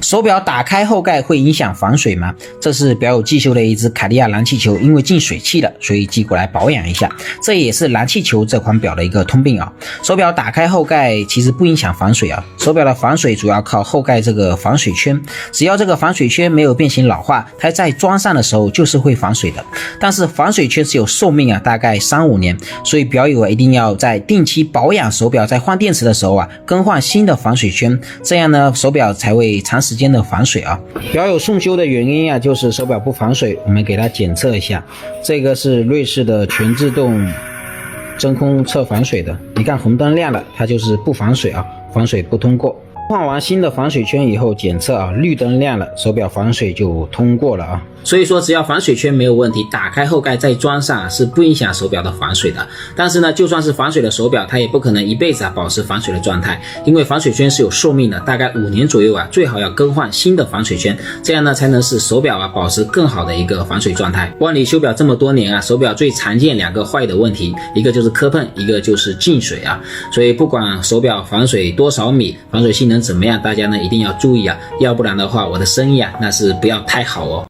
手表打开后盖会影响防水吗？这是表友寄修的一只卡地亚蓝气球，因为进水汽了，所以寄过来保养一下。这也是蓝气球这款表的一个通病啊。手表打开后盖其实不影响防水啊，手表的防水主要靠后盖这个防水圈，只要这个防水圈没有变形老化，它在装上的时候就是会防水的。但是防水圈是有寿命啊，大概3-5年，所以表友一定要在定期保养手表，在换电池的时候啊，更换新的防水圈，这样呢手表才会长时间的防水啊。表友送修的原因啊，就是手表不防水，我们给它检测一下。这个是瑞士的全自动真空测防水的，你看红灯亮了，它就是不防水啊，防水不通过。换完新的防水圈以后检测啊，绿灯亮了，手表防水就通过了啊。所以说只要防水圈没有问题，打开后盖再装上是不影响手表的防水的。但是呢，就算是防水的手表，它也不可能一辈子保持防水的状态，因为防水圈是有寿命的，大概5年左右啊，最好要更换新的防水圈，这样呢才能使手表保持更好的一个防水状态。万里修表这么多年啊，手表最常见2个坏的问题，一个就是磕碰，一个就是进水啊。所以不管手表防水多少米，防水性能怎么样，大家呢一定要注意啊，要不然的话我的生意啊那是不要太好哦。